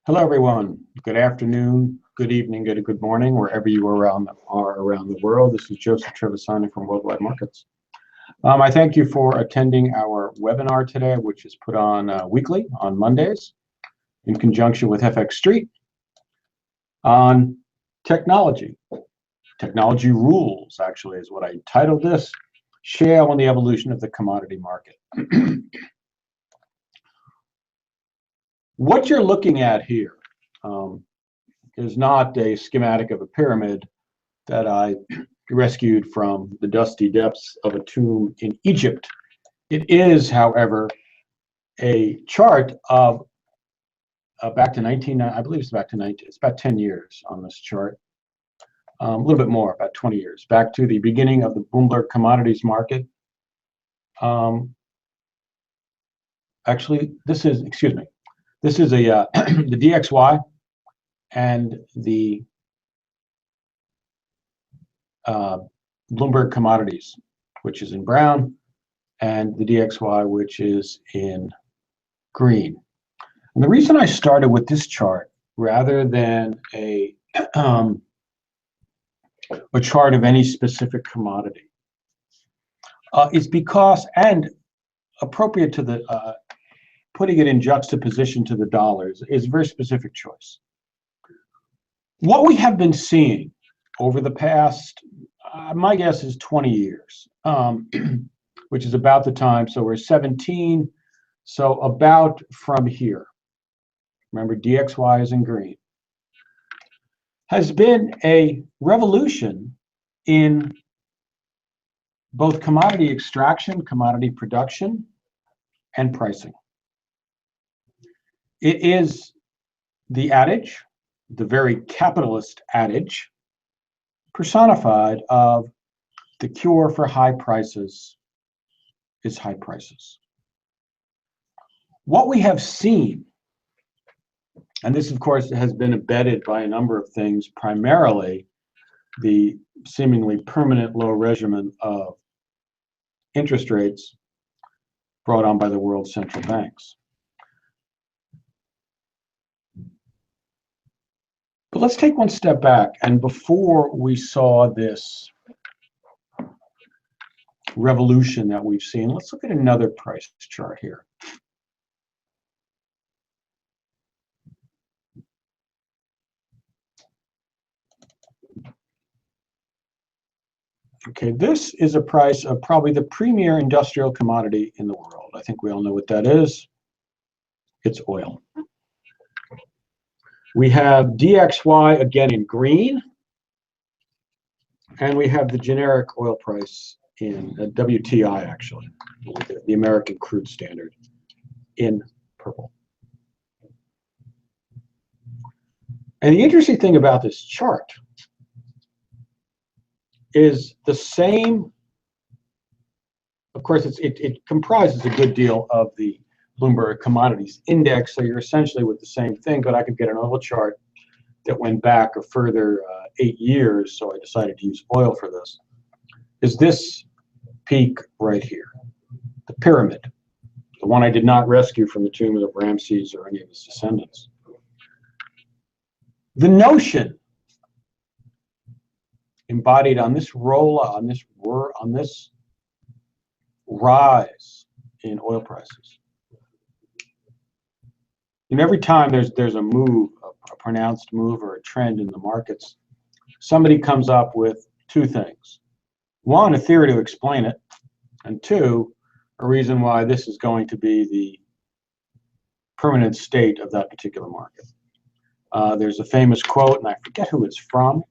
Hello, everyone. Good afternoon, good evening, good morning, wherever you are around the world. This is Joseph Trevisani from Worldwide Markets. I thank you for attending our webinar today, which is put on weekly on Mondays in conjunction with FX Street on technology. Technology rules, actually, is what I titled this. Shale and the evolution of the commodity market. What you're looking at here is not a schematic of a pyramid that I rescued from the dusty depths of a tomb in Egypt. It is, however, a chart of back to 19, I believe it's back to 19, it's about 10 years on this chart. A little bit more, about 20 years, back to the beginning of the Bloomberg commodities market. Actually, this is, excuse me, this is a the DXY and the Bloomberg commodities, which is in brown, and the DXY, which is in green. And the reason I started with this chart rather than a chart of any specific commodity is because, and appropriate to the putting it in juxtaposition to the dollars is a very specific choice. What we have been seeing over the past, my guess is 20 years, which is about the time, so we're 17, so about from here. Remember, DXY is in green. Has been a revolution in both commodity extraction, commodity production, and pricing. It is the adage, the very capitalist adage, personified of the cure for high prices is high prices. What we have seen, and this of course has been embedded by a number of things, primarily the seemingly permanent low regimen of interest rates brought on by the world's central banks. But let's take one step back, and before we saw this revolution that we've seen, let's look at another price chart here. Okay, this is a price of probably the premier industrial commodity in the world. I think we all know what that is. It's oil. We have DXY again in green, and we have the generic oil price in WTI, actually, the American crude standard, in purple. And the interesting thing about this chart is the same, of course, it comprises a good deal of the Bloomberg Commodities Index, so you're essentially with the same thing, but I could get an oil chart that went back a further 8 years, so I decided to use oil for this, is this peak right here, the pyramid, the one I did not rescue from the tomb of Ramses or any of his descendants. The notion embodied on this on this rise in oil prices. And every time there's a move, a pronounced move or a trend in the markets, somebody comes up with two things. One, a theory to explain it, and two, a reason why this is going to be the permanent state of that particular market. There's a famous quote, and I forget who it's from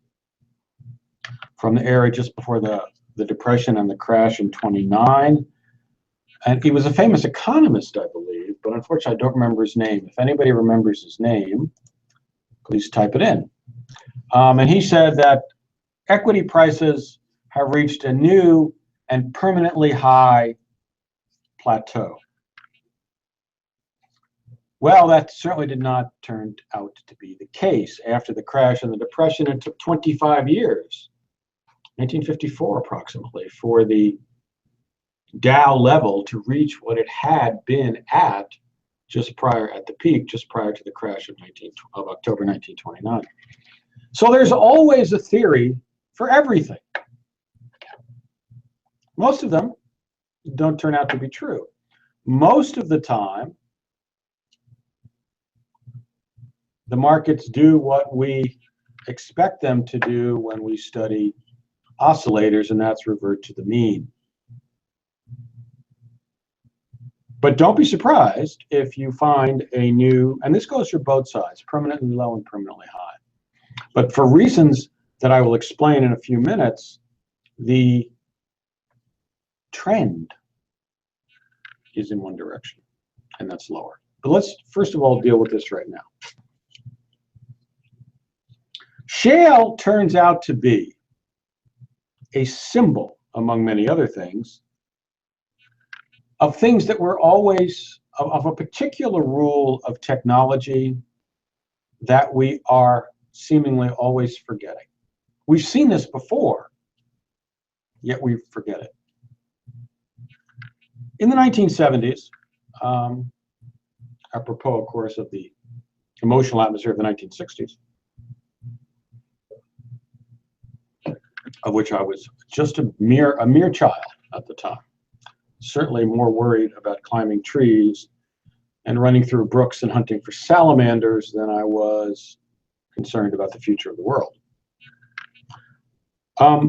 the era just before the Depression and the crash in '29. And he was a famous economist, I believe, but unfortunately I don't remember his name. If anybody remembers his name, please type it in. And he said that equity prices have reached a new and permanently high plateau. Well, that certainly did not turn out to be the case. After the crash and the Depression, it took 25 years, 1954 approximately, for the Dow level to reach what it had been at just prior, at the peak, just prior to the crash of October 1929. So there's always a theory for everything. Most of them don't turn out to be true. Most of the time, the markets do what we expect them to do when we study oscillators, and that's revert to the mean. But don't be surprised if you find a new, and this goes for both sides, permanently low and permanently high. But for reasons that I will explain in a few minutes, the trend is in one direction, and that's lower. But let's first of all deal with this right now. Shale turns out to be a symbol, among many other things, of things that were always, of a particular rule of technology that we are seemingly always forgetting. We've seen this before, yet we forget it. In the 1970s, apropos, of course, of the emotional atmosphere of the 1960s, of which I was just a mere child at the time, certainly more worried about climbing trees and running through brooks and hunting for salamanders than I was concerned about the future of the world.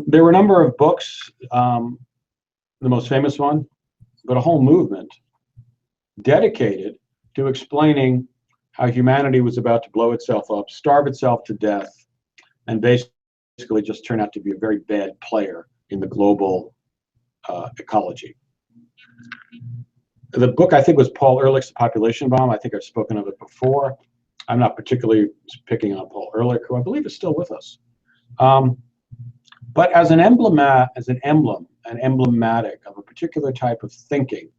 There were a number of books, the most famous one, but a whole movement dedicated to explaining how humanity was about to blow itself up, starve itself to death, and basically just turn out to be a very bad player in the global ecology. The book, I think, was Paul Ehrlich's The Population Bomb. I think I've spoken of it before. I'm not particularly picking on Paul Ehrlich, who I believe is still with us. But as an emblematic of a particular type of thinking,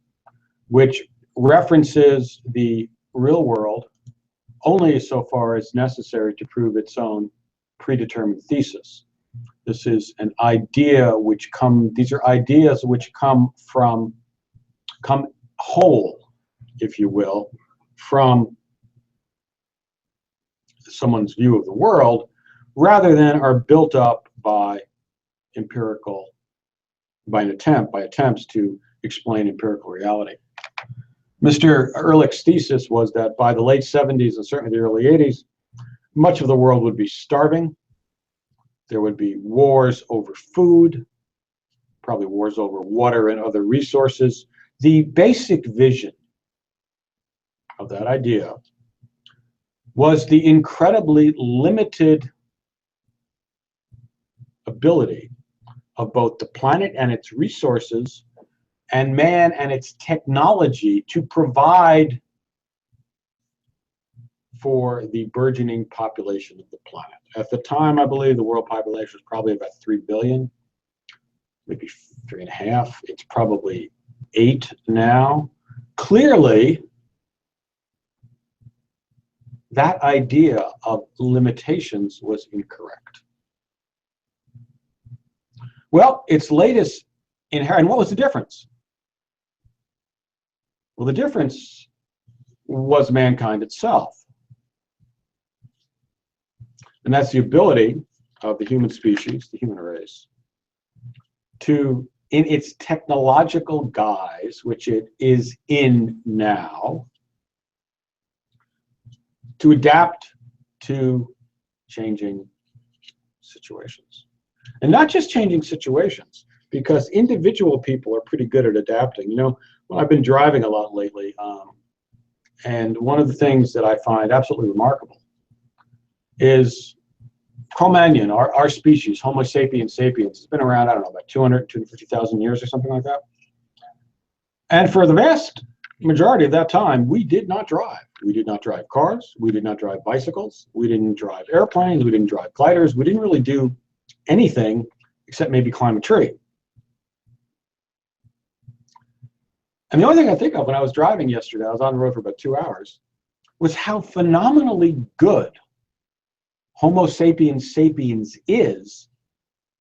which references the real world only so far as necessary to prove its own predetermined thesis. This is an idea which these are ideas which come whole, if you will, from someone's view of the world, rather than are built up by attempts to explain empirical reality. Mr. Ehrlich's thesis was that by the late 70s and certainly the early 80s, much of the world would be starving. There would be wars over food, probably wars over water and other resources. The basic vision of that idea was the incredibly limited ability of both the planet and its resources and man and its technology to provide for the burgeoning population of the planet. At the time, I believe the world population was probably about 3 billion, maybe 3.5. It's probably 8 now. Clearly, that idea of limitations was incorrect. Well, its latest and what was the difference? Well, the difference was mankind itself. And that's the ability of the human species, the human race, to, in its technological guise, which it is in now, to adapt to changing situations. And not just changing situations, because individual people are pretty good at adapting. You know, well, I've been driving a lot lately, and one of the things that I find absolutely remarkable is Cro-Magnon, our species, Homo sapiens sapiens, has been around, I don't know, about 250,000 years or something like that. And for the vast majority of that time, we did not drive. We did not drive cars. We did not drive bicycles. We didn't drive airplanes. We didn't drive gliders. We didn't really do anything except maybe climb a tree. And the only thing I think of when I was driving yesterday, I was on the road for about 2 hours, was how phenomenally good Homo sapiens sapiens is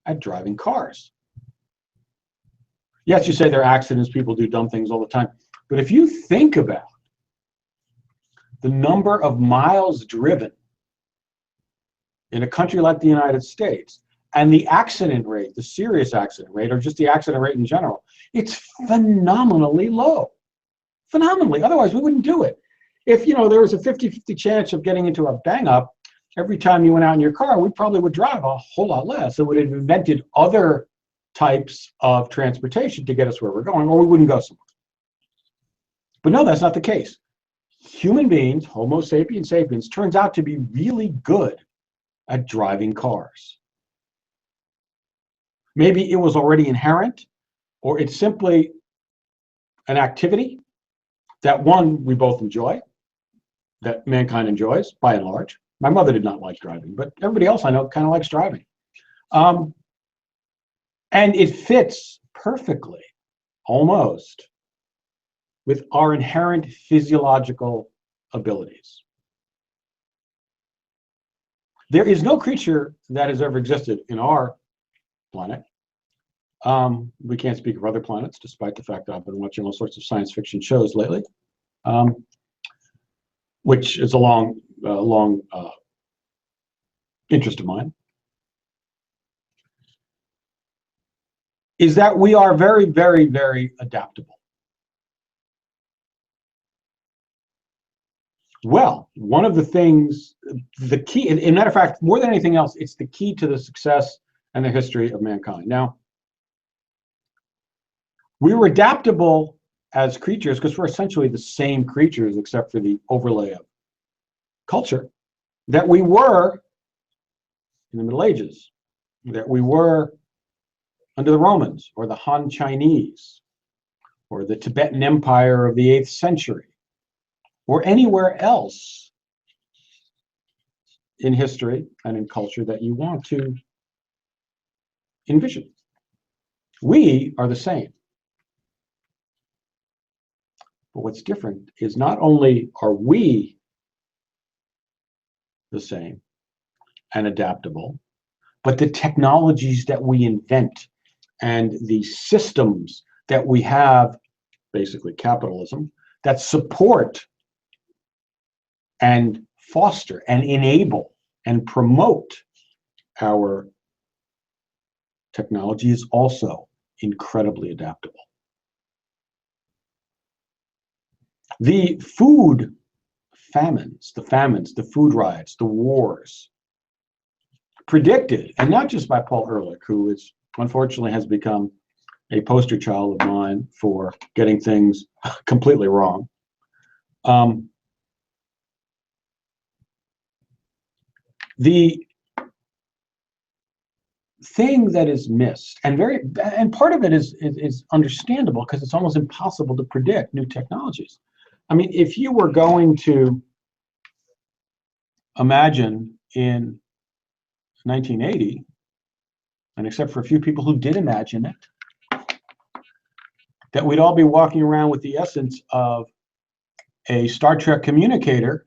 at driving cars. Yes, you say there are accidents, people do dumb things all the time, but if you think about the number of miles driven in a country like the United States and the accident rate, the serious accident rate, or just the accident rate in general, it's phenomenally low. Phenomenally. Otherwise, we wouldn't do it. If, there was a 50-50 chance of getting into a bang-up every time you went out in your car, we probably would drive a whole lot less. It would have invented other types of transportation to get us where we're going, or we wouldn't go somewhere. But no, that's not the case. Human beings, Homo sapiens sapiens, turns out to be really good at driving cars. Maybe it was already inherent, or it's simply an activity that, one, we both enjoy, that mankind enjoys, by and large. My mother did not like driving, but everybody else I know kind of likes driving. And it fits perfectly, almost, with our inherent physiological abilities. There is no creature that has ever existed in our planet. We can't speak of other planets, despite the fact that I've been watching all sorts of science fiction shows lately, which is a long interest of mine, is that we are very, very, very adaptable. Well, one of the things, the key, in matter of fact, more than anything else, it's the key to the success and the history of mankind. Now, we were adaptable as creatures because we're essentially the same creatures except for the overlay of culture that we were in the Middle Ages, that we were under the Romans or the Han Chinese or the Tibetan Empire of the 8th century, or anywhere else in history and in culture that you want to envision. We are the same. But what's different is not only are we the same and adaptable, but the technologies that we invent and the systems that we have, basically capitalism, that support and foster and enable and promote our technology is also incredibly adaptable. The food famines, the food riots, the wars, predicted, and not just by Paul Ehrlich, who is unfortunately has become a poster child of mine for getting things completely wrong. The thing that is missed, and part of it is understandable because it's almost impossible to predict new technologies. I mean, if you were going to imagine in 1980, and except for a few people who did imagine it, that we'd all be walking around with the essence of a Star Trek communicator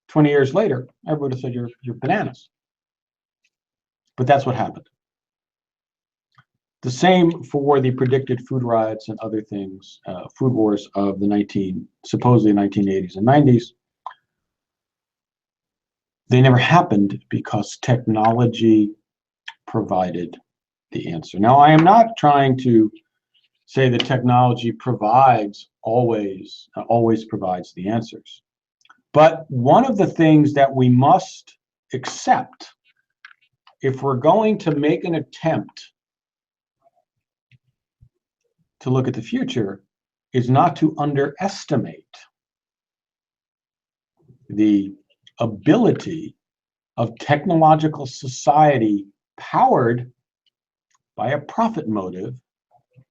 20 years later, everybody would have said you're bananas. But that's what happened. The same for the predicted food riots and other things, food wars of the supposedly 1980s and 90s. They never happened because technology provided the answer. Now, I am not trying to say that technology always provides the answers. But one of the things that we must accept if we're going to make an attempt to look at the future is not to underestimate the ability of technological society powered by a profit motive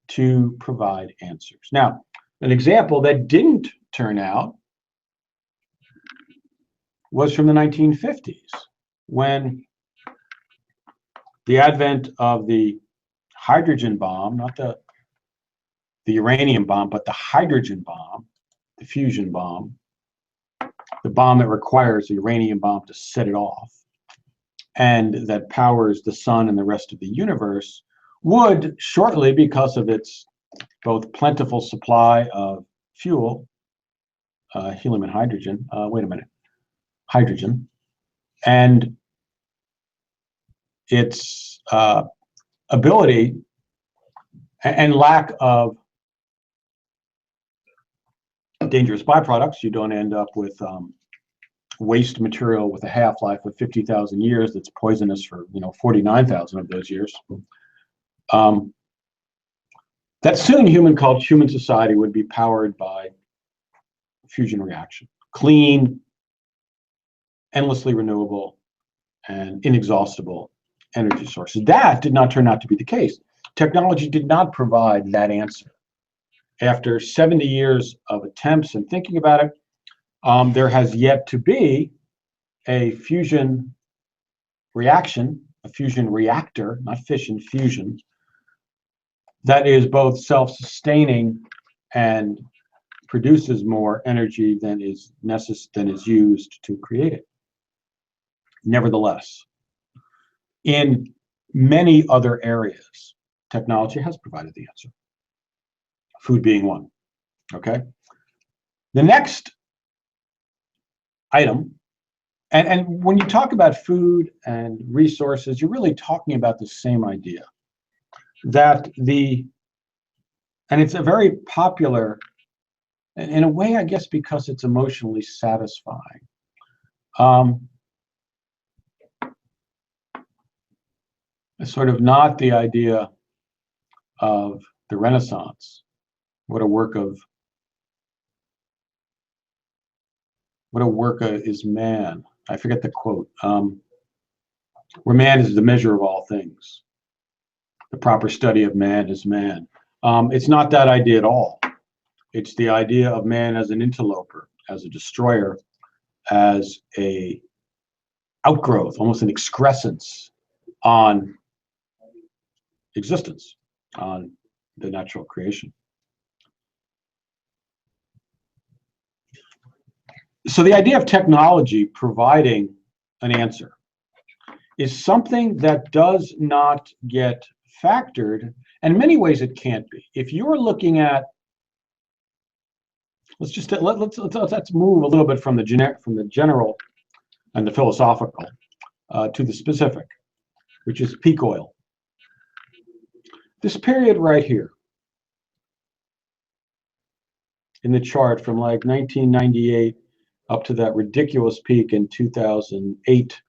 to provide answers. Now, an example that didn't turn out was from the 1950s, when the advent of the hydrogen bomb, not the uranium bomb, but the hydrogen bomb, the fusion bomb, the bomb that requires the uranium bomb to set it off, and that powers the sun and the rest of the universe, would shortly, because of its both plentiful supply of fuel helium and hydrogen. Wait a minute, hydrogen, and its ability and lack of dangerous byproducts. You don't end up with waste material with a half-life of 50,000 years that's poisonous for 49,000 of those years. That soon human society would be powered by fusion reaction, clean, endlessly renewable, and inexhaustible energy sources. That did not turn out to be the case. Technology did not provide that answer. After 70 years of attempts and thinking about it, there has yet to be a fusion reaction, a fusion reactor, not fission, fusion, that is both self-sustaining and produces more energy than is used to create it. Nevertheless, in many other areas, technology has provided the answer, food being one. Okay? The next item, and when you talk about food and resources, you're really talking about the same idea. And it's a very popular, in a way, I guess, because it's emotionally satisfying. It's sort of not the idea of the Renaissance. What a work is man. I forget the quote. Where man is the measure of all things. The proper study of man is man. It's not that idea at all. It's the idea of man as an interloper, as a destroyer, as a outgrowth, almost an excrescence on existence, on the natural creation. So the idea of technology providing an answer is something that does not get factored, and in many ways it can't be. If you're looking at, let's move a little bit from the general and the philosophical to the specific, which is peak oil. This period right here in the chart from like 1998 up to that ridiculous peak in 2008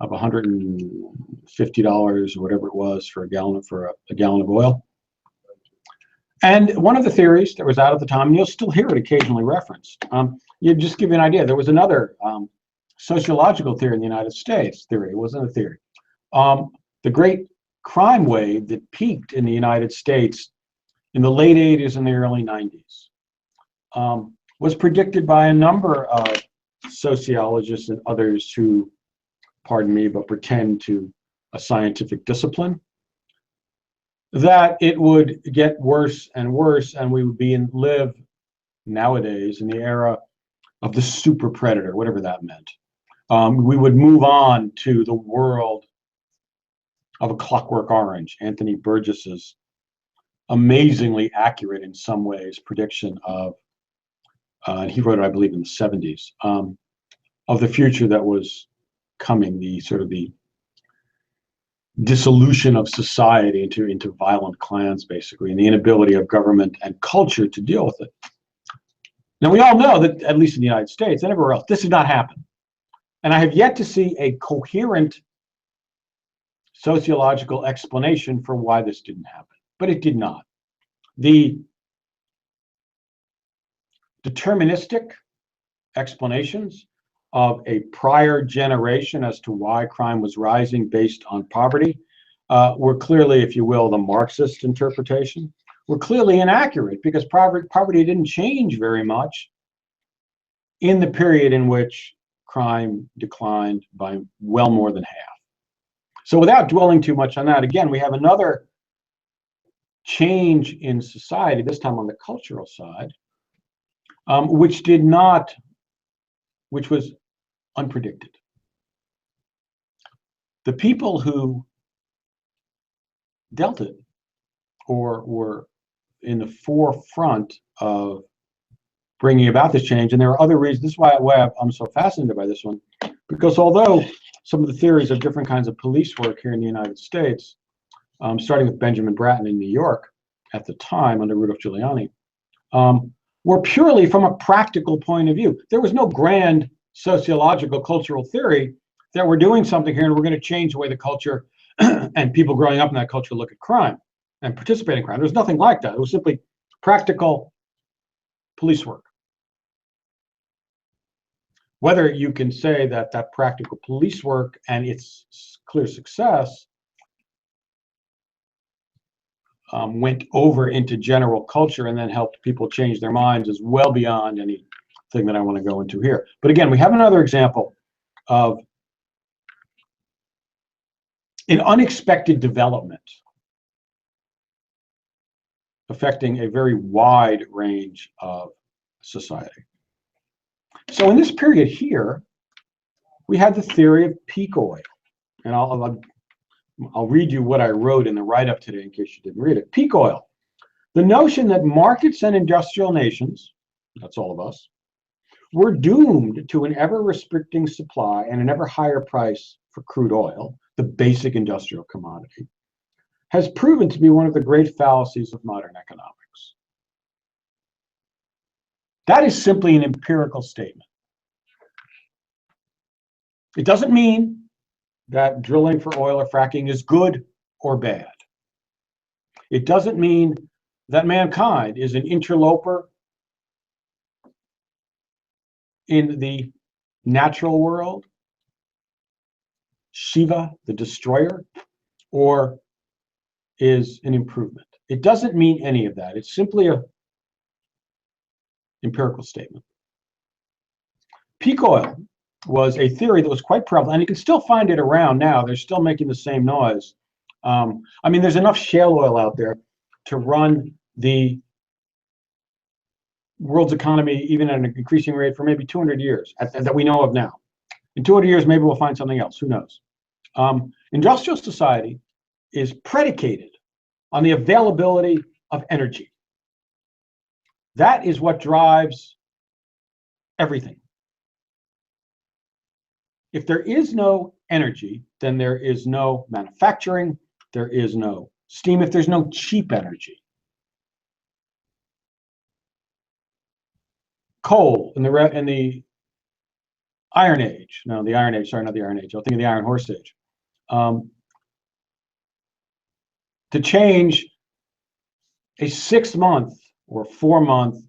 of $150 or whatever it was for a gallon of oil. And one of the theories that was out at the time, and you'll still hear it occasionally referenced, you just give you an idea. There was another sociological theory in the United States. It wasn't a theory. The great crime wave that peaked in the United States in the late 80s and the early 90s was predicted by a number of sociologists and others who, pardon me, but pretend to a scientific discipline, that it would get worse and worse, and we would live nowadays in the era of the super predator, whatever that meant. We would move on to the world of A Clockwork Orange, Anthony Burgess's amazingly accurate in some ways prediction of, and he wrote it, I believe, in the 70s, of the future that was coming, the sort of the dissolution of society into violent clans, basically, and the inability of government and culture to deal with it. Now, we all know that, at least in the United States and everywhere else, this did not happen. And I have yet to see a coherent sociological explanation for why this didn't happen, but it did not. The deterministic explanations of a prior generation as to why crime was rising based on poverty were clearly, if you will, the Marxist interpretation, were clearly inaccurate, because poverty didn't change very much in the period in which crime declined by well more than half. So without dwelling too much on that, again, we have another change in society, this time on the cultural side, which was unpredicted. The people who dealt it or were in the forefront of bringing about this change. And there are other reasons. This is why I'm so fascinated by this one, because although some of the theories of different kinds of police work here in the United States, starting with Benjamin Bratton in New York at the time under Rudolph Giuliani, were purely from a practical point of view. There was no grand sociological cultural theory that we're doing something here and we're going to change the way the culture and people growing up in that culture look at crime and participate in crime. There was nothing like that. It was simply practical police work. Whether you can say that that practical police work and its clear success went over into general culture and then helped people change their minds is well beyond anything that I want to go into here. But again, we have another example of an unexpected development affecting a very wide range of society. So in this period here, we had the theory of peak oil. And I'll read you what I wrote in the write-up today in case you didn't read it. Peak oil. The notion that markets and industrial nations, that's all of us, were doomed to an ever-restricting supply and an ever higher price for crude oil, the basic industrial commodity, has proven to be one of the great fallacies of modern economics. That is simply an empirical statement. It doesn't mean that drilling for oil or fracking is good or bad. It doesn't mean that mankind is an interloper in the natural world, Shiva, the destroyer, or is an improvement. It doesn't mean any of that. It's simply an empirical statement. Peak oil was a theory that was quite prevalent, and you can still find it around now. They're still making the same noise. I mean, there's enough shale oil out there to run the world's economy even at an increasing rate for maybe 200 years that we know of now. In 200 years, maybe we'll find something else. Who knows? Industrial society is predicated on the availability of energy. That is what drives everything. If there is no energy, then there is no manufacturing, there is no steam, if there's no cheap energy. Coal in the Iron Age, no, the Iron Age, sorry, not the Iron Age, I'll think of the Iron Horse Age. To change a 6-month or 4-month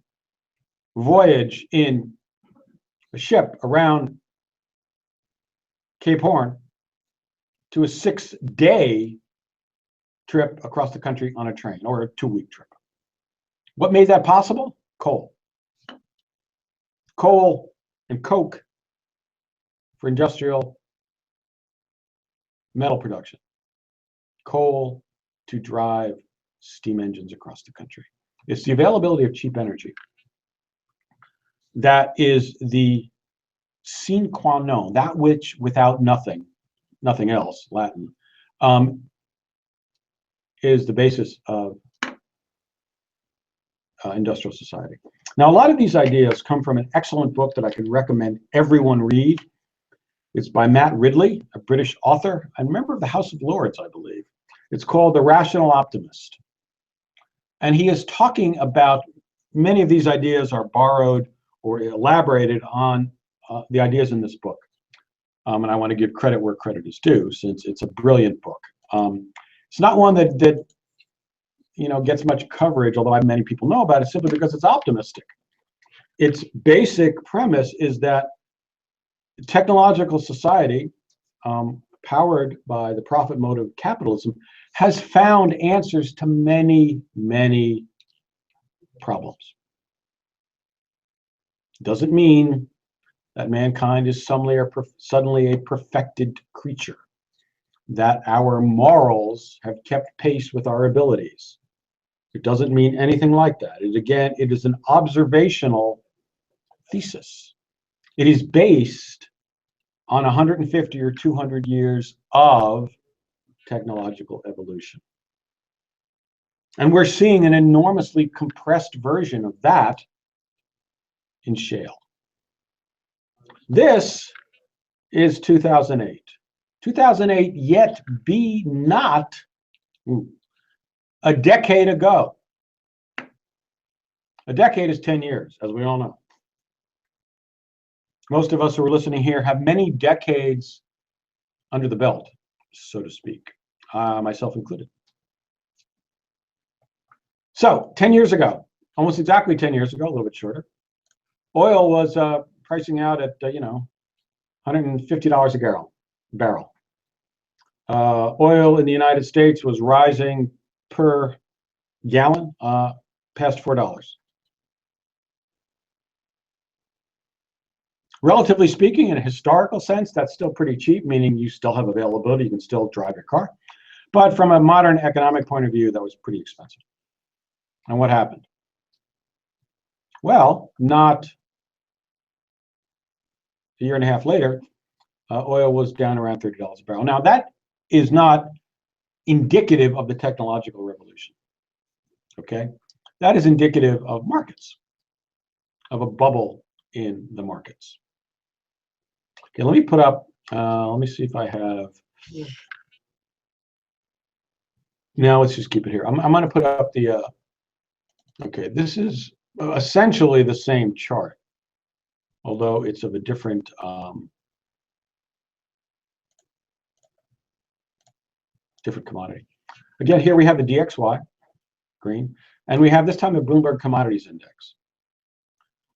voyage in a ship around Cape Horn to a 6-day trip across the country on a train, or a 2-week trip. What made that possible? Coal. Coal and coke for industrial metal production. Coal to drive steam engines across the country. It's the availability of cheap energy that is the sine qua non, that which without nothing else, Latin, is the basis of industrial society. Now, a lot of these ideas come from an excellent book that I could recommend everyone read. It's by Matt Ridley, a British author and member of the House of Lords, I believe. It's called The Rational Optimist. And he is talking about many of these ideas are borrowed or elaborated on the ideas in this book. And I want to give credit where credit is due, since it's a brilliant book. It's not one that gets much coverage, although many people know about it, simply because it's optimistic. Its basic premise is that technological society, powered by the profit motive of capitalism, has found answers to many, many problems. Doesn't mean that mankind is suddenly a perfected creature, that our morals have kept pace with our abilities. It doesn't mean anything like that. It is an observational thesis. It is based on 150 or 200 years of technological evolution. And we're seeing an enormously compressed version of that in shale. This is 2008. 2008 yet be not a decade ago. A decade is 10 years, as we all know. Most of us who are listening here have many decades under the belt, so to speak, myself included. So 10 years ago, almost exactly 10 years ago, a little bit shorter, oil was pricing out at, $150 a barrel. Oil in the United States was rising per gallon past $4. Relatively speaking, in a historical sense, that's still pretty cheap, meaning you still have availability, you can still drive your car. But from a modern economic point of view, that was pretty expensive. And what happened? Well, not a year and a half later, oil was down around $30 a barrel. Now, that is not indicative of the technological revolution, okay? That is indicative of markets, of a bubble in the markets. Okay, let me put up, let me see if I have, no, let's just keep it here. I'm going to put up the, okay, this is essentially the same chart, although it's of a different, different commodity. Again, here we have the DXY, green, and we have this time the Bloomberg Commodities Index.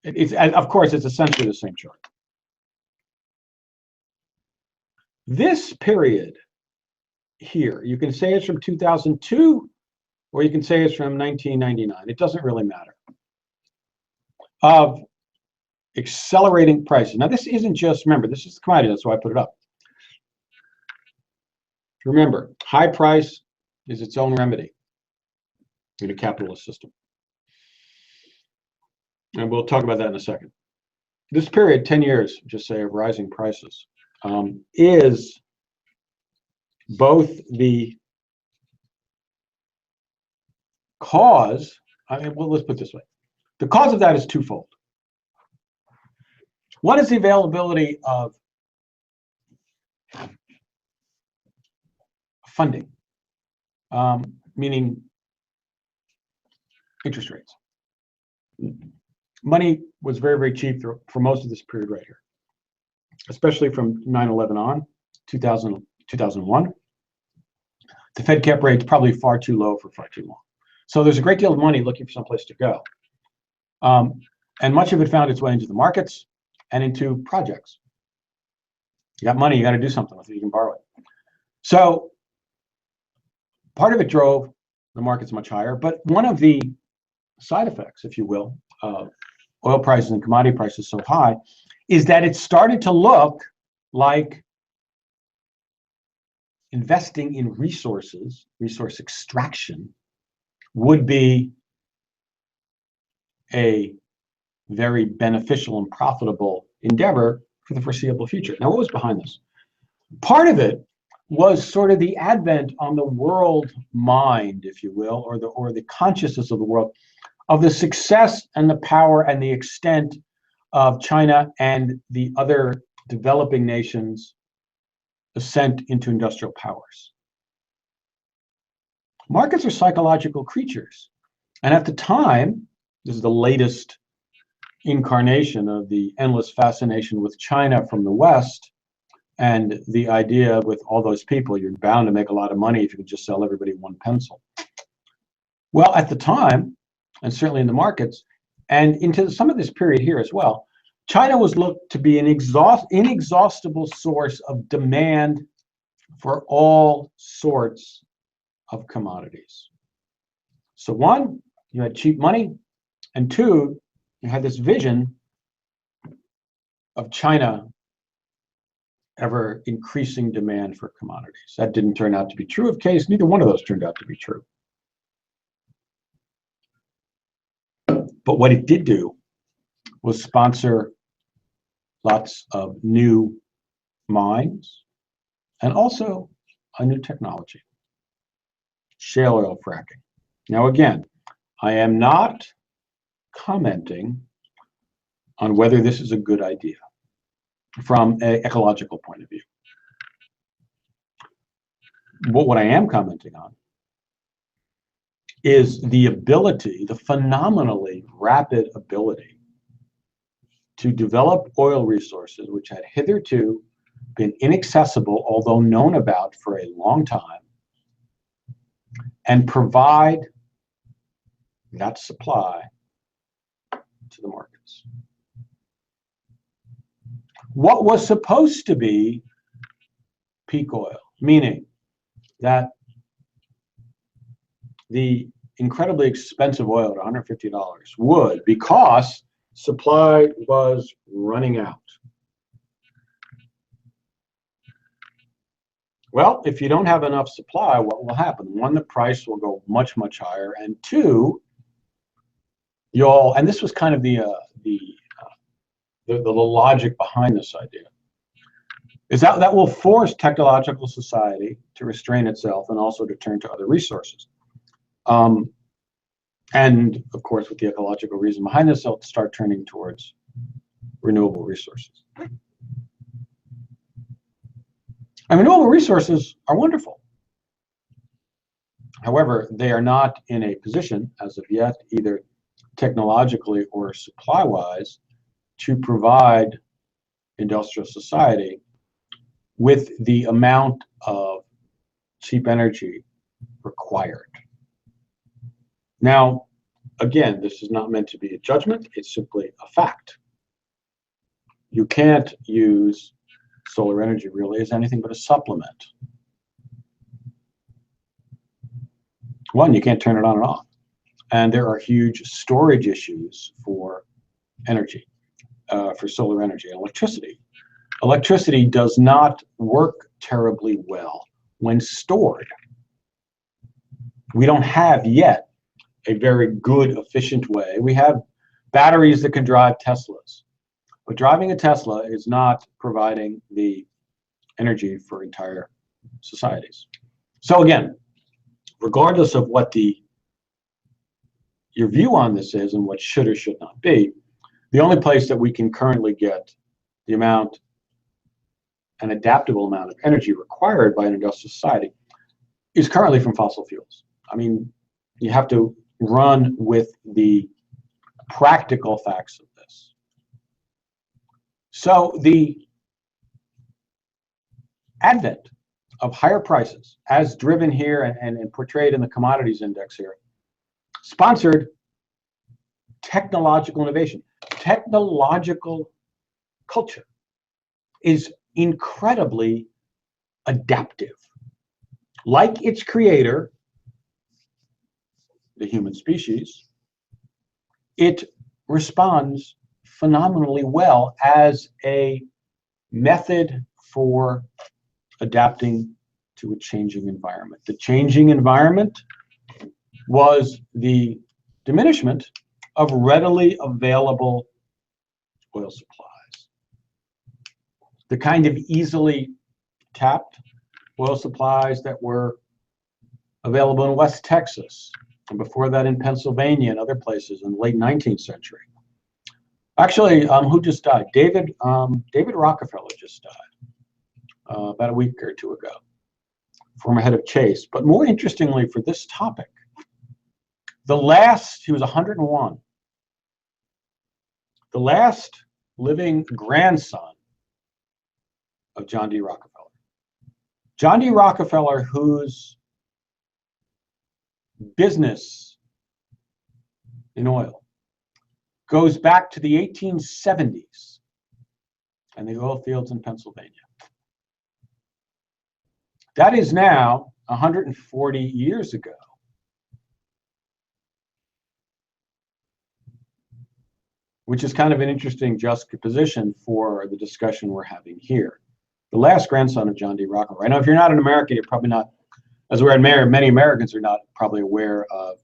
It's, of course, it's essentially the same chart. This period here, you can say it's from 2002, or you can say it's from 1999. It doesn't really matter. Of accelerating prices. Now, this isn't just, remember, this is the commodity, that's why I put it up. Remember, high price is its own remedy in a capitalist system. And we'll talk about that in a second. This period, 10 years, just say, of rising prices, is both the cause, well, let's put it this way. The cause of that is twofold. One is the availability of funding, meaning interest rates. Money was very, very cheap for most of this period right here, especially from 9/11 on, 2001. The Fed kept rates probably far too low for far too long. So there's a great deal of money looking for someplace to go. And much of it found its way into the markets and into projects. You got money, you got to do something with it, you can borrow it. So part of it drove the markets much higher, but one of the side effects, if you will, of oil prices and commodity prices so high is that it started to look like investing in resources, resource extraction, would be a very beneficial and profitable endeavor for the foreseeable future. Now, what was behind this? Part of it was sort of the advent on the world mind, if you will, or the consciousness of the world, of the success and the power and the extent of China and the other developing nations' ascent into industrial powers. Markets are psychological creatures. And at the time, this is the latest incarnation of the endless fascination with China from the West, and the idea with all those people, you're bound to make a lot of money if you can just sell everybody one pencil. Well, at the time, and certainly in the markets, and into some of this period here as well, China was looked to be an inexhaustible source of demand for all sorts of commodities. So one, you had cheap money, and two, you had this vision of China ever increasing demand for commodities. That didn't turn out to be true of case. Neither one of those turned out to be true. But what it did do was sponsor lots of new mines and also a new technology, shale oil fracking. Now, again, I am not commenting on whether this is a good idea from an ecological point of view. What I am commenting on is the ability, the phenomenally rapid ability to develop oil resources which had hitherto been inaccessible, although known about for a long time, and provide that supply to the markets. What was supposed to be peak oil, meaning that the incredibly expensive oil at $150 would, because supply was running out. Well, if you don't have enough supply, what will happen? One, the price will go much, much higher, and two, and this was kind of the logic behind this idea, is that will force technological society to restrain itself and also to turn to other resources. And of course, with the ecological reason behind this, they'll start turning towards renewable resources. And renewable resources are wonderful. However, they are not in a position as of yet, either technologically or supply-wise, to provide industrial society with the amount of cheap energy required. Now, again, this is not meant to be a judgment, it's simply a fact. You can't use solar energy really as anything but a supplement. One, you can't turn it on and off. And there are huge storage issues for energy, for solar energy and electricity. Electricity does not work terribly well when stored. We don't have yet a very good, efficient way. We have batteries that can drive Teslas, but driving a Tesla is not providing the energy for entire societies. So again, regardless of what your view on this is and what should or should not be, the only place that we can currently get the amount, an adaptable amount of energy required by an industrial society is currently from fossil fuels. I mean, you have to run with the practical facts of this. So the advent of higher prices, as driven here and portrayed in the commodities index here, sponsored technological innovation. Technological culture is incredibly adaptive. Like its creator, the human species, it responds phenomenally well as a method for adapting to a changing environment. The changing environment was the diminishment of readily available oil supplies. The kind of easily tapped oil supplies that were available in West Texas, and before that in Pennsylvania and other places in the late 19th century. Actually, who just died? David Rockefeller just died about a week or two ago, former head of Chase. But more interestingly for this topic, he was 101. The last living grandson of John D. Rockefeller. John D. Rockefeller, whose business in oil goes back to the 1870s and the oil fields in Pennsylvania. That is now 140 years ago. Which is kind of an interesting juxtaposition for the discussion we're having here. The last grandson of John D. Rockefeller. I know if you're not an American, you're probably not, as we're many Americans are not probably aware of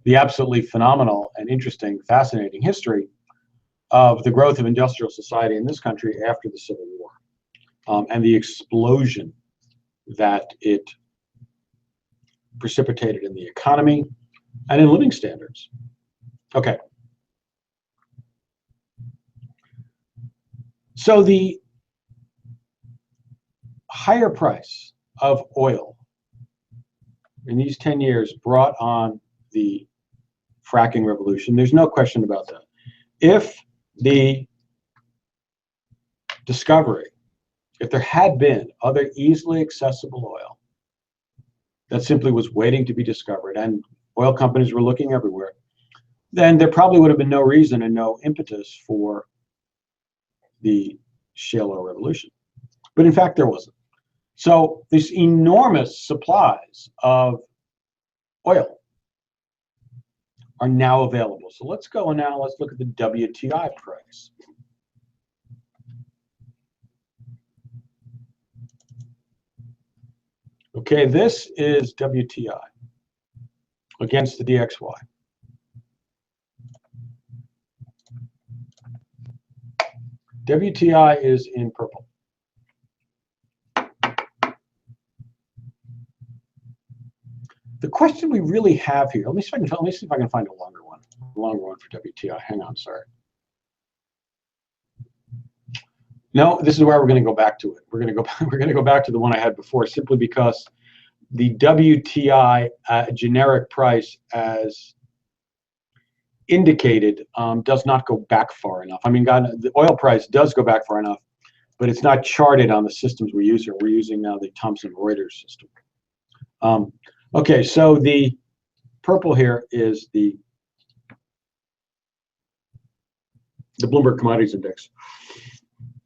the absolutely phenomenal and interesting, fascinating history of the growth of industrial society in this country after the Civil War, and the explosion that it precipitated in the economy and in living standards. Okay. So the higher price of oil in these 10 years brought on the fracking revolution. There's no question about that. If the discovery, if there had been other easily accessible oil that simply was waiting to be discovered, and oil companies were looking everywhere, then there probably would have been no reason and no impetus for the shale oil revolution. But in fact, there wasn't. So these enormous supplies of oil are now available. So let's go and now let's look at the WTI price. Okay, this is WTI against the DXY. WTI is in purple. The question we really have here, let me see if I can find a longer one for WTI. Hang on, sorry. No, this is where we're going to go back to it. We're going to go back to the one I had before, simply because the WTI generic price, as indicated, does not go back far enough. I mean, the oil price does go back far enough, but it's not charted on the systems we use here. We're using now the Thomson Reuters system. Okay, so the purple here is the Bloomberg Commodities Index,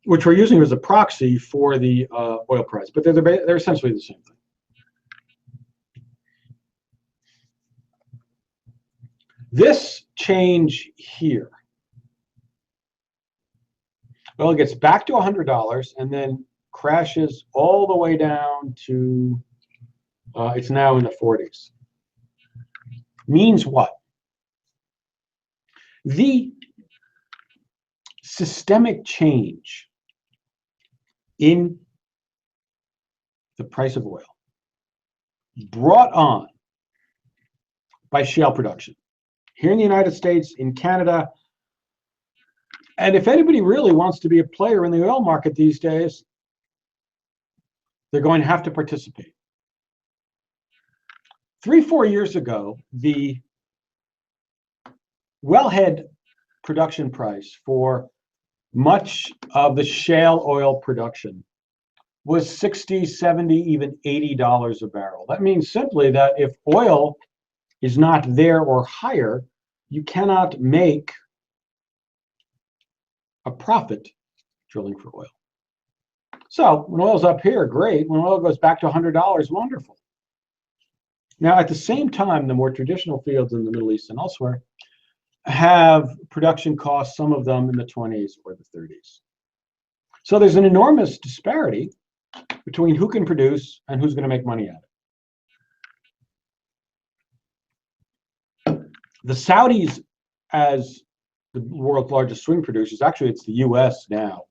which we're using as a proxy for the oil price, but they're essentially the same thing. This change here, well, it gets back to $100 and then crashes all the way down to, it's now in the 40s. Means what? The systemic change in the price of oil brought on by shale production here in the United States, in Canada, and if anybody really wants to be a player in the oil market these days, they're going to have to participate. 3-4 years ago, the wellhead production price for much of the shale oil production was $60, $70, even $80 a barrel. That means simply that if oil is not there or higher, you cannot make a profit drilling for oil. So when oil's up here, great. When oil goes back to $100, wonderful. Now, at the same time, the more traditional fields in the Middle East and elsewhere have production costs, some of them in the 20s or the 30s. So there's an enormous disparity between who can produce and who's going to make money at it. The Saudis, as the world's largest swing producers, actually it's the US now,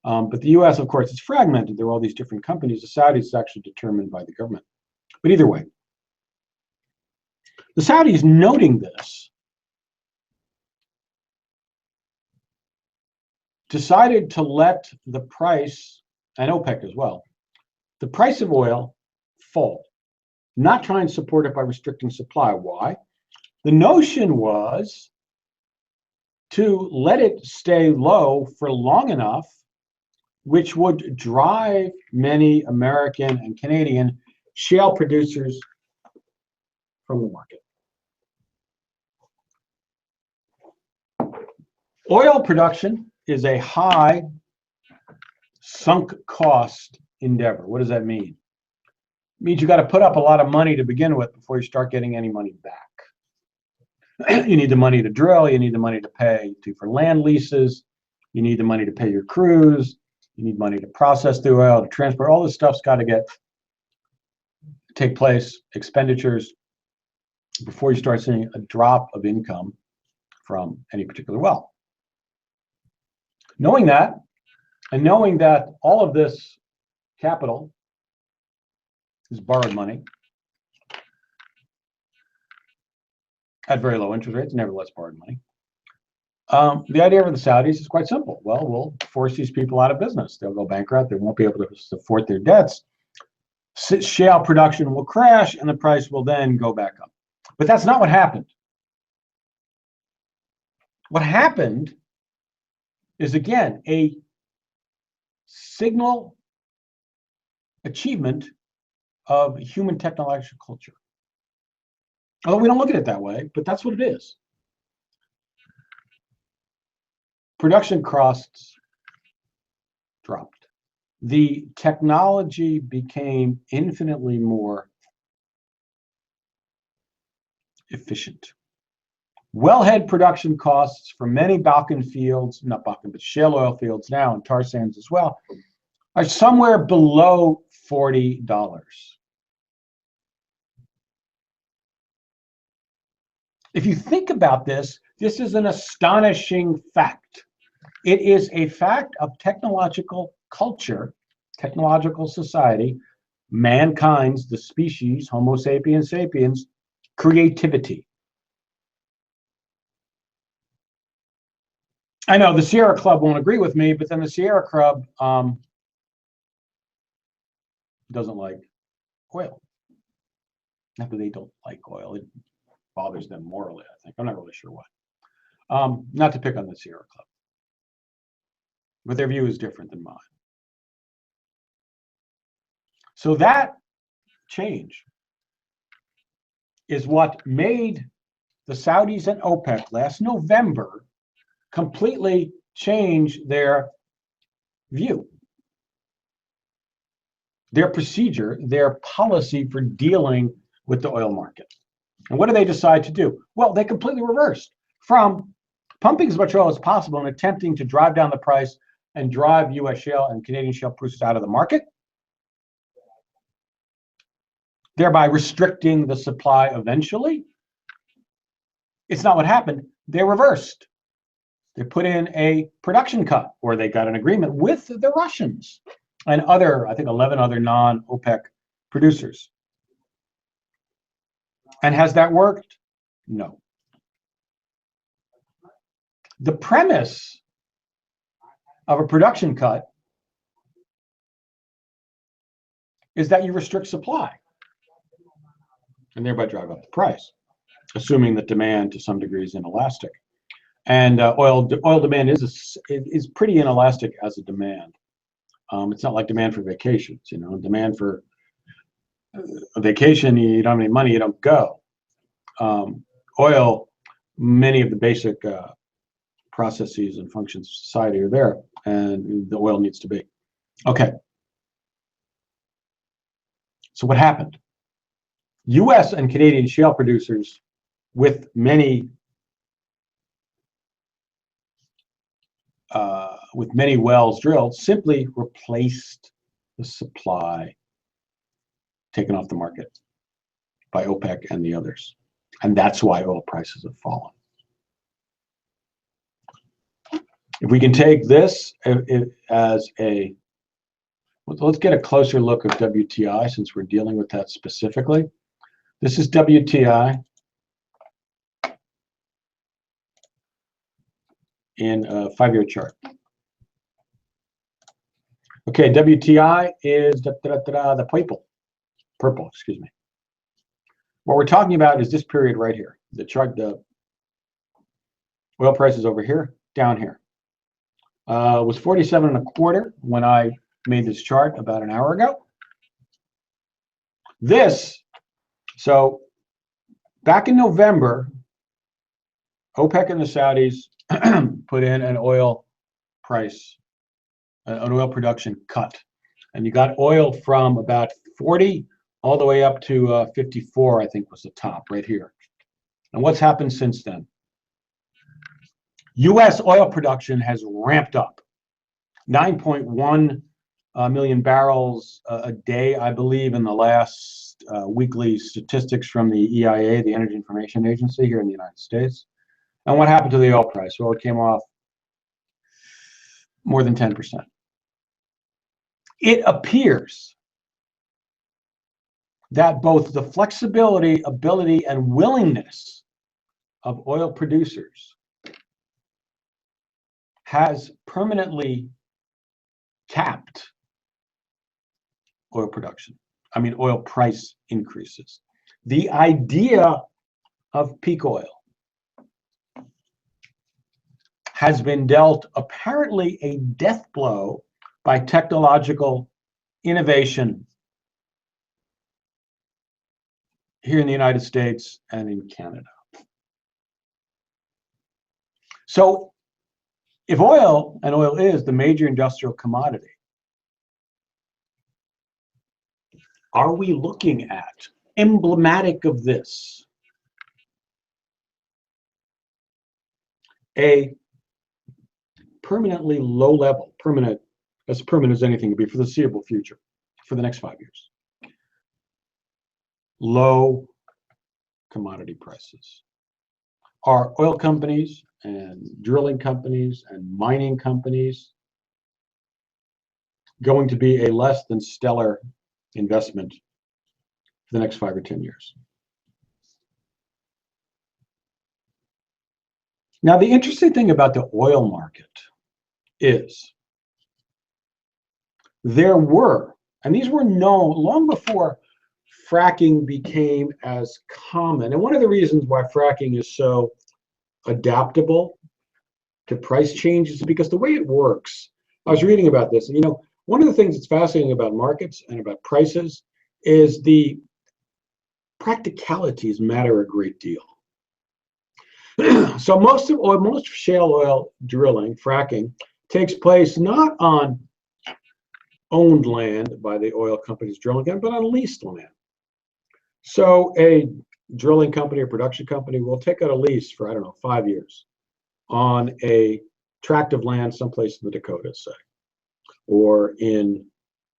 but the US, of course, is fragmented. There are all these different companies. The Saudis is actually determined by the government. But either way, the Saudis, noting this, decided to let the price, and OPEC as well, the price of oil fall, not try and support it by restricting supply. Why? The notion was to let it stay low for long enough, which would drive many American and Canadian shale producers from the market. Oil production is a high sunk cost endeavor. What does that mean? It means you got to put up a lot of money to begin with before you start getting any money back. You need the money to drill, you need the money to pay for land leases, you need the money to pay your crews, you need money to process the oil, to transport. All this stuff's got to take place, expenditures, before you start seeing a drop of income from any particular well. Knowing that, and knowing that all of this capital is borrowed money at very low interest rates, nevertheless borrowed money, The idea of the Saudis is quite simple. Well, we'll force these people out of business. They'll go bankrupt. They won't be able to support their debts. Shale production will crash, and the price will then go back up. But that's not what happened. What happened is, again, a signal achievement of human technological culture. Although we don't look at it that way, but that's what it is. Production costs dropped. The technology became infinitely more efficient. Wellhead production costs for many Balkan fields, not Balkan, but shale oil fields now, and tar sands as well, are somewhere below $40. If you think about this, this is an astonishing fact. It is a fact of technological culture, technological society, mankind's, the species, Homo sapiens sapiens, creativity. I know the Sierra Club won't agree with me, but then the Sierra Club doesn't like oil. Not that they don't like oil. It bothers them morally, I think. I'm not really sure why. Not to pick on the Sierra Club. But their view is different than mine. So that change is what made the Saudis and OPEC last November completely change their view, their procedure, their policy for dealing with the oil market. And what do they decide to do? Well, they completely reversed from pumping as much oil as possible and attempting to drive down the price and drive U.S. shale and Canadian shale producers out of the market, thereby restricting the supply eventually. It's not what happened. They reversed. They put in a production cut, or they got an agreement with the Russians and other, I think 11 other non-OPEC producers. And has that worked? No. The premise of a production cut is that you restrict supply and thereby drive up the price, assuming that demand to some degree is inelastic. And oil demand is pretty inelastic as a demand. It's not like demand for vacations, you know. Demand for a vacation, you don't have any money, you don't go. Oil, many of the basic processes and functions of society are there, and the oil needs to be. Okay. So what happened? U.S. and Canadian shale producers, with many wells drilled, simply replaced the supply taken off the market by OPEC and the others. And that's why oil prices have fallen. If we can take this as a, let's get a closer look of WTI since we're dealing with that specifically. This is WTI in a 5-year chart. Okay, WTI is the purple, excuse me. What we're talking about is this period right here. The chart, the oil price is over here, down here. It was 47.25 when I made this chart about an hour ago. So back in November, OPEC and the Saudis put in an oil price, an oil production cut. And you got oil from about 40 all the way up to 54, I think was the top right here. And what's happened since then? U.S. oil production has ramped up. 9.1 million barrels a day, I believe, in the last weekly statistics from the EIA, the Energy Information Agency here in the United States. And what happened to the oil price? Well, it came off more than 10%. It appears that both the flexibility, ability, and willingness of oil producers has permanently capped oil production. I mean, oil price increases. The idea of peak oil has been dealt apparently a death blow by technological innovation here in the United States and in Canada. So if oil, and oil is the major industrial commodity, are we looking at, emblematic of this, a permanently low level, as permanent as anything can be for the foreseeable future, for the next 5 years, low commodity prices? Are oil companies and drilling companies and mining companies going to be a less than stellar investment for the next 5 or 10 years? Now, the interesting thing about the oil market is there were, and these were known long before fracking became as common. And one of the reasons why fracking is so adaptable to price changes is because the way it works, I was reading about this, and you know, one of the things that's fascinating about markets and about prices is the practicalities matter a great deal. So most shale oil drilling, fracking, takes place not on owned land by the oil companies drilling it, but on leased land. So a drilling company or production company will take out a lease for, I don't know, 5 years on a tract of land someplace in the Dakotas, say, or in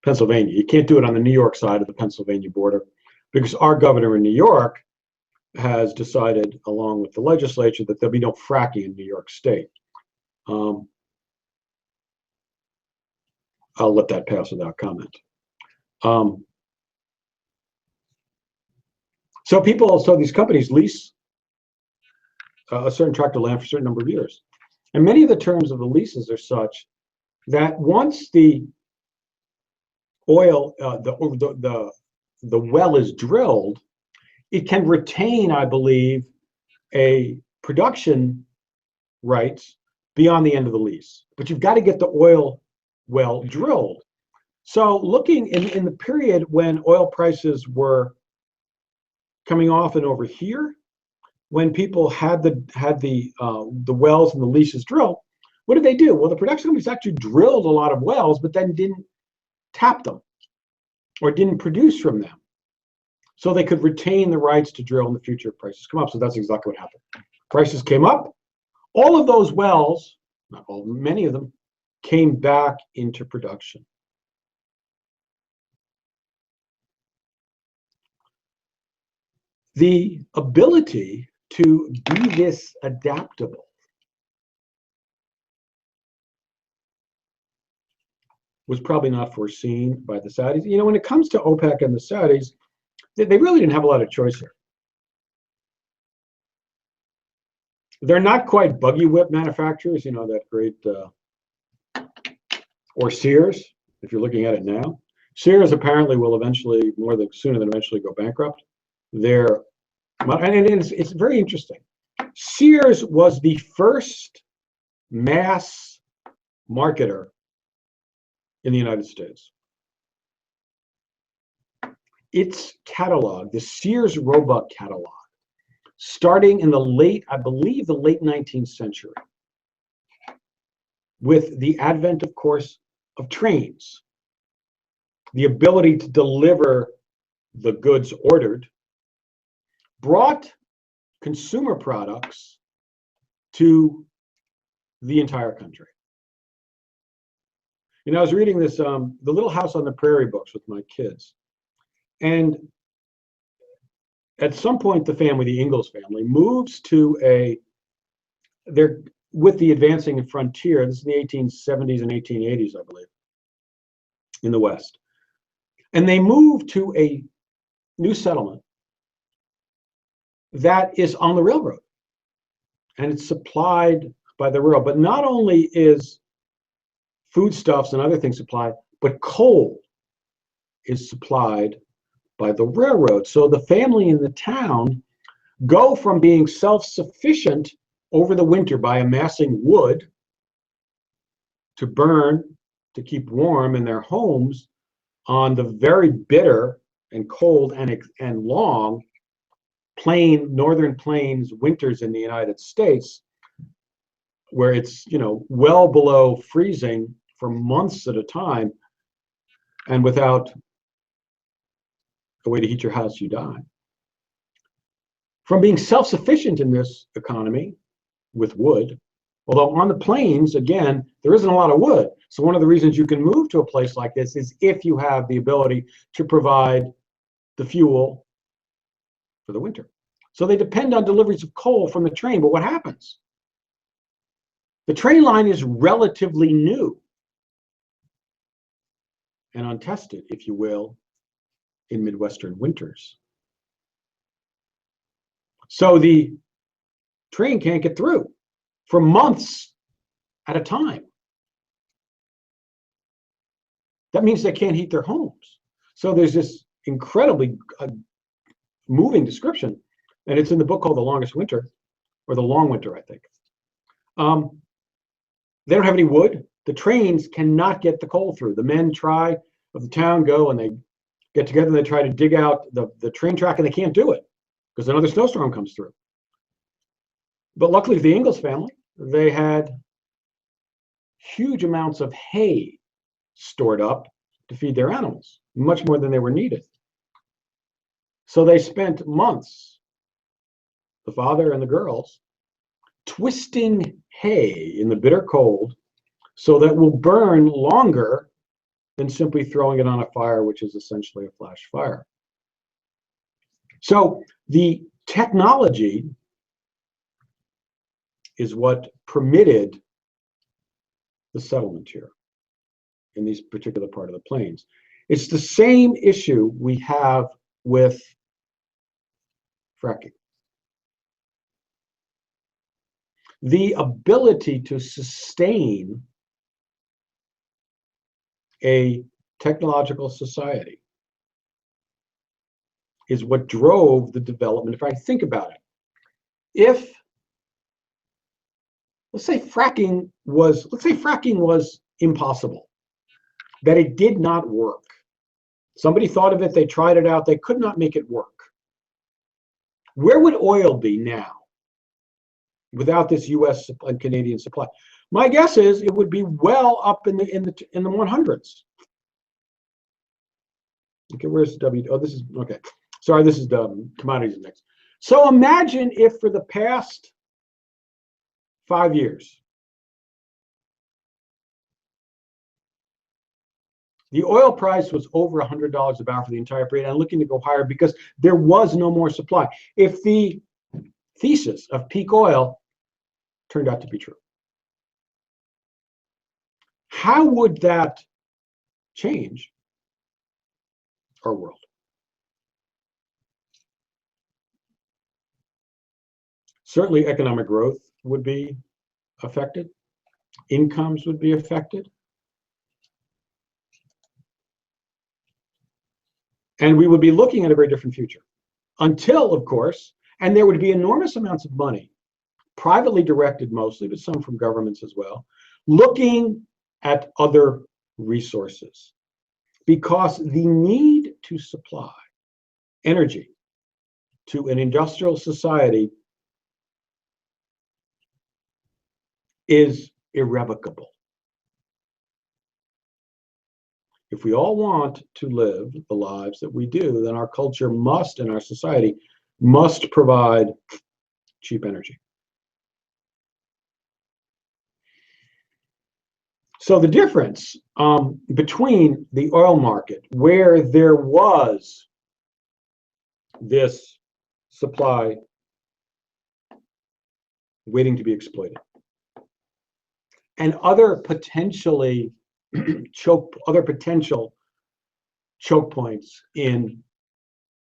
Pennsylvania. You can't do it on the New York side of the Pennsylvania border because our governor in New York has decided, along with the legislature, that there'll be no fracking in New York State. I'll let that pass without comment. So these companies lease a certain tract of land for a certain number of years. And many of the terms of the leases are such that once the oil, the well is drilled, it can retain, I believe, a production rights beyond the end of the lease. But you've got to get the oil well drilled. So looking in the period when oil prices were coming off and over here, when people had the wells and the leases drilled, what did they do? Well, the production companies actually drilled a lot of wells, but then didn't tap them or didn't produce from them, so they could retain the rights to drill in the future if prices come up. So that's exactly what happened. Prices came up. All of those wells, not all, many of them, came back into production. The ability to be this adaptable was probably not foreseen by the Saudis. You know, when it comes to OPEC and the Saudis, they really didn't have a lot of choice here. They're not quite buggy whip manufacturers, you know, that great, or Sears, if you're looking at it now. Sears apparently will eventually, sooner than eventually, go bankrupt. It's very interesting. Sears was the first mass marketer in the United States. Its catalog, the Sears Roebuck catalog, starting in I believe the late 19th century, with the advent, of course, of trains, the ability to deliver the goods ordered, brought consumer products to the entire country. You know, I was reading this, the Little House on the Prairie books with my kids. And at some point, the Ingalls family, moves to with the advancing frontier. This is in the 1870s and 1880s, I believe, in the West. And they move to a new settlement that is on the railroad. And it's supplied by the rail. But not only is foodstuffs and other things supplied, but coal is supplied by the railroad. So the family in the town go from being self-sufficient over the winter by amassing wood to burn to keep warm in their homes on the very bitter and cold and long northern plains winters in the United States, where it's, you know, well below freezing for months at a time, and without a way to heat your house, you die. From being self-sufficient in this economy with wood, although on the plains, again, there isn't a lot of wood. So one of the reasons you can move to a place like this is if you have the ability to provide the fuel for the winter. So they depend on deliveries of coal from the train. But what happens? The train line is relatively new and untested, if you will, in Midwestern winters. So the train can't get through for months at a time. That means they can't heat their homes. So there's this incredibly moving description, and it's in the book called The Longest Winter, or The Long Winter, I think. They don't have any wood. The trains cannot get the coal through. The men of the town go and they get together and they try to dig out the train track, and they can't do it because another snowstorm comes through. But luckily for the Ingalls family, they had huge amounts of hay stored up to feed their animals, much more than they were needed. So they spent months, the father and the girls, twisting hay in the bitter cold so that it will burn longer than simply throwing it on a fire, which is essentially a flash fire. So the technology is what permitted the settlement here in these particular part of the plains. It's the same issue we have with fracking. The ability to sustain a technological society is what drove the development. If I think about it, if let's say fracking was impossible, that it did not work. Somebody thought of it, they tried it out, they could not make it work. Where would oil be now without this U.S. and Canadian supply? My guess is it would be well up in the 100s. Okay, where's W? Oh, this is okay. Sorry, this is the commodities index. So imagine if for the past 5 years, the oil price was over $100 a barrel for the entire period and looking to go higher because there was no more supply. If the thesis of peak oil turned out to be true, how would that change our world? Certainly economic growth would be affected. Incomes would be affected. And we would be looking at a very different future. Until, of course, and there would be enormous amounts of money, privately directed mostly, but some from governments as well, looking at other resources. Because the need to supply energy to an industrial society is irrevocable. If we all want to live the lives that we do, then our culture must, and our society must provide cheap energy. So the difference between the oil market, where there was this supply waiting to be exploited, and other potential choke points in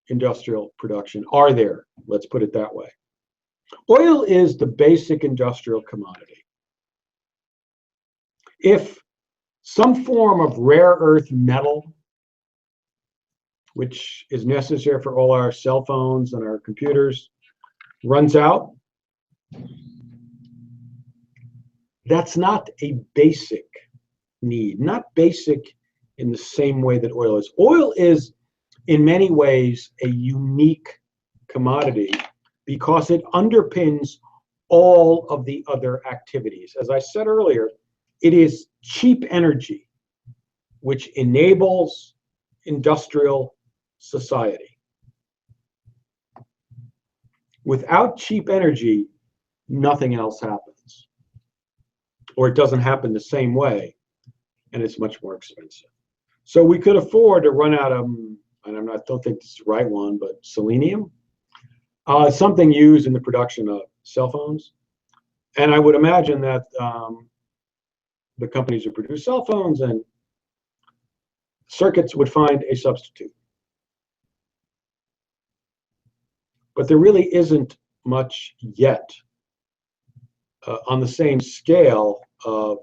industrial production are there. Let's put it that way. Oil is the basic industrial commodity. if some form of rare earth metal, which is necessary for all our cell phones and our computers, runs out, that's not a basic need, not basic in the same way that oil is. Oil is, in many ways, a unique commodity because it underpins all of the other activities. As I said earlier, it is cheap energy which enables industrial society. Without cheap energy, nothing else happens, or it doesn't happen the same way, and it's much more expensive. So we could afford to run out of, and I don't think this is the right one, but selenium, something used in the production of cell phones. And I would imagine that the companies who produce cell phones and circuits would find a substitute. But there really isn't much yet on the same scale of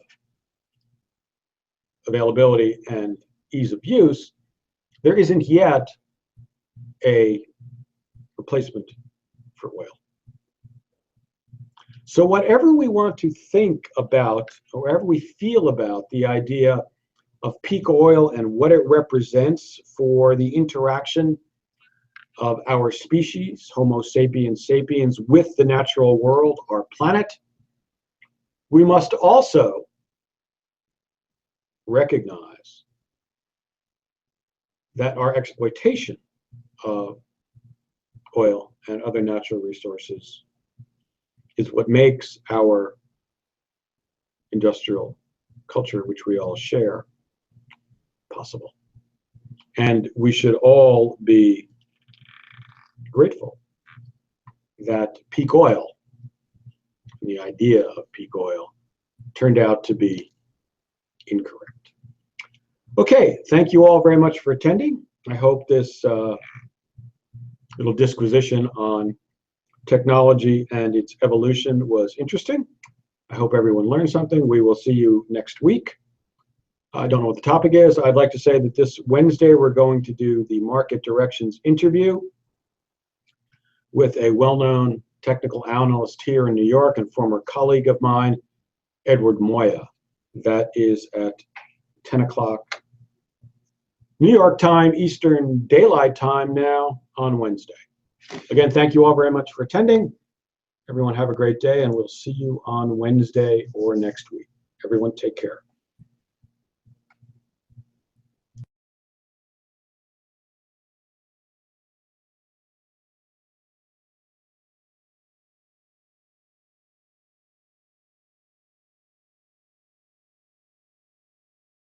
availability and ease of use. There isn't yet a replacement for oil. So whatever we want to think about, or whatever we feel about the idea of peak oil and what it represents for the interaction of our species, Homo sapiens sapiens, with the natural world, our planet, we must also recognize that our exploitation of oil and other natural resources is what makes our industrial culture, which we all share, possible. And we should all be grateful that peak oil, the idea of peak oil, turned out to be incorrect. Okay, thank you all very much for attending. I hope this little disquisition on technology and its evolution was interesting. I hope everyone learned something. We will see you next week. I don't know what the topic is. I'd like to say that this Wednesday we're going to do the market directions interview with a well-known technical analyst here in New York and former colleague of mine, Edward Moya. That is at 10 o'clock New York time, Eastern Daylight Time now on Wednesday. Again, thank you all very much for attending. Everyone have a great day, and we'll see you on Wednesday or next week. Everyone take care.